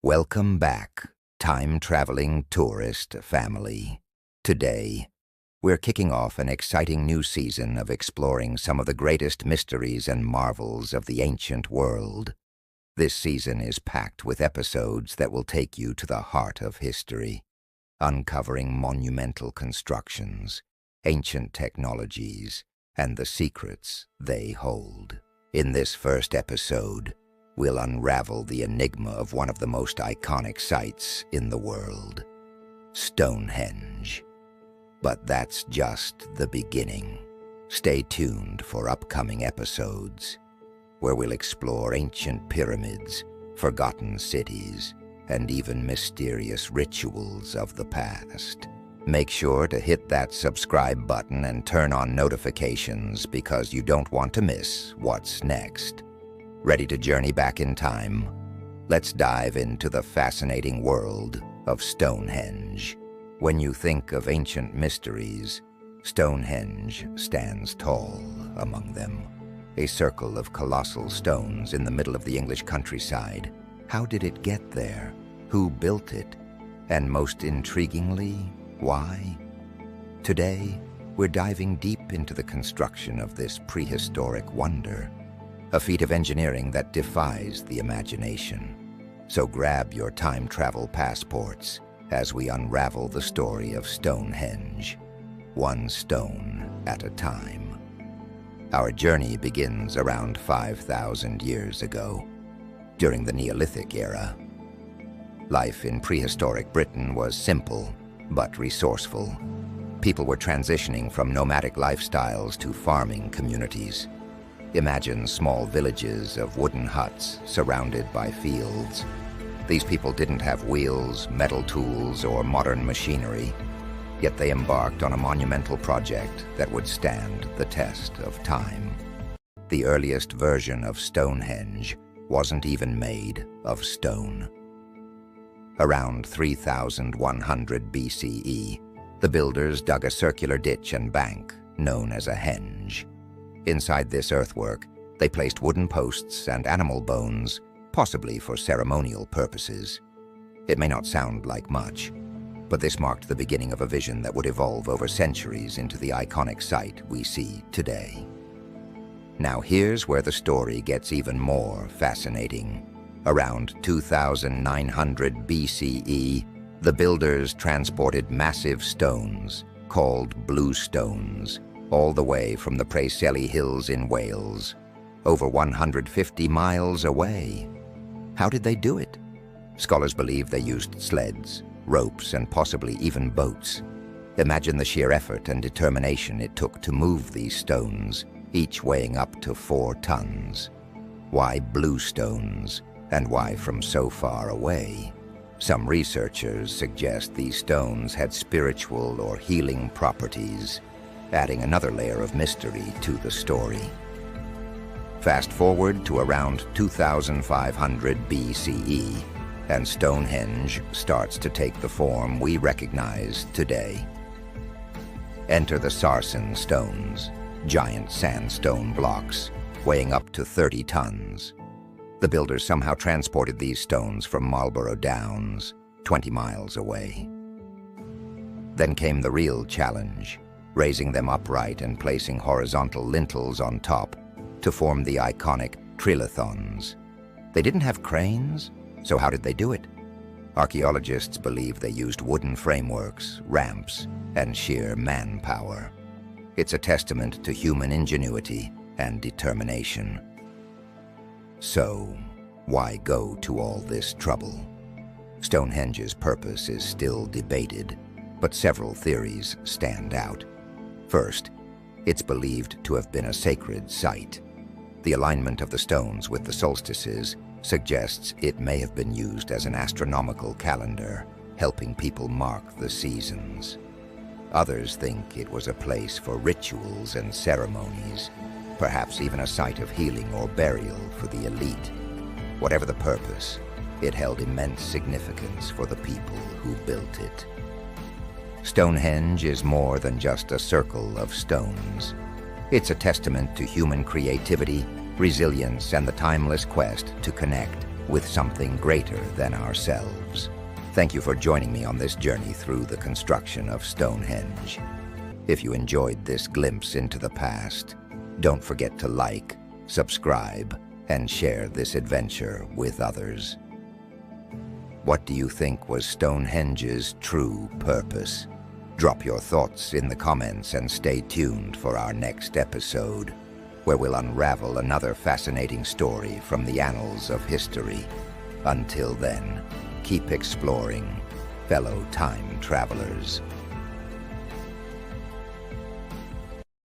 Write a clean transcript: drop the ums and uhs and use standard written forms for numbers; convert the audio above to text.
Welcome back, time-traveling tourist family. Today, we're kicking off an exciting new season of exploring some of the greatest mysteries and marvels of the ancient world. This season is packed with episodes that will take you to the heart of history, uncovering monumental constructions, ancient technologies, and the secrets they hold. In this first episode, we'll unravel the enigma of one of the most iconic sites in the world, Stonehenge. But that's just the beginning. Stay tuned for upcoming episodes, where we'll explore ancient pyramids, forgotten cities, and even mysterious rituals of the past. Make sure to hit that subscribe button and turn on notifications because you don't want to miss what's next. Ready to journey back in time? Let's dive into the fascinating world of Stonehenge. When you think of ancient mysteries, Stonehenge stands tall among them. A circle of colossal stones in the middle of the English countryside. How did it get there? Who built it? And most intriguingly, why? Today, we're diving deep into the construction of this prehistoric wonder, a feat of engineering that defies the imagination. So grab your time travel passports as we unravel the story of Stonehenge, one stone at a time. Our journey begins around 5,000 years ago, during the Neolithic era. Life in prehistoric Britain was simple but resourceful. People were transitioning from nomadic lifestyles to farming communities. Imagine small villages of wooden huts surrounded by fields. These people didn't have wheels, metal tools, or modern machinery, yet they embarked on a monumental project that would stand the test of time. The earliest version of Stonehenge wasn't even made of stone. Around 3100 BCE, the builders dug a circular ditch and bank known as a henge. Inside this earthwork, they placed wooden posts and animal bones, possibly for ceremonial purposes. It may not sound like much, but this marked the beginning of a vision that would evolve over centuries into the iconic site we see today. Now here's where the story gets even more fascinating. Around 2900 BCE, the builders transported massive stones, called blue stones, all the way from the Preseli Hills in Wales, over 150 miles away. How did they do it? Scholars believe they used sleds, ropes, and possibly even boats. Imagine the sheer effort and determination it took to move these stones, each weighing up to 4 tons. Why blue stones, and why from so far away? Some researchers suggest these stones had spiritual or healing properties, adding another layer of mystery to the story. Fast forward to around 2500 BCE, and Stonehenge starts to take the form we recognize today. Enter the sarsen stones, giant sandstone blocks weighing up to 30 tons. The builders somehow transported these stones from Marlborough Downs, 20 miles away. Then came the real challenge, raising them upright and placing horizontal lintels on top to form the iconic trilithons. They didn't have cranes, so how did they do it? Archaeologists believe they used wooden frameworks, ramps, and sheer manpower. It's a testament to human ingenuity and determination. So, why go to all this trouble? Stonehenge's purpose is still debated, but several theories stand out. First, it's believed to have been a sacred site. The alignment of the stones with the solstices suggests it may have been used as an astronomical calendar, helping people mark the seasons. Others think it was a place for rituals and ceremonies, perhaps even a site of healing or burial for the elite. Whatever the purpose, it held immense significance for the people who built it. Stonehenge is more than just a circle of stones. It's a testament to human creativity, resilience, and the timeless quest to connect with something greater than ourselves. Thank you for joining me on this journey through the construction of Stonehenge. If you enjoyed this glimpse into the past, don't forget to like, subscribe, and share this adventure with others. What do you think was Stonehenge's true purpose? Drop your thoughts in the comments and stay tuned for our next episode, where we'll unravel another fascinating story from the annals of history. Until then, keep exploring, fellow time travelers.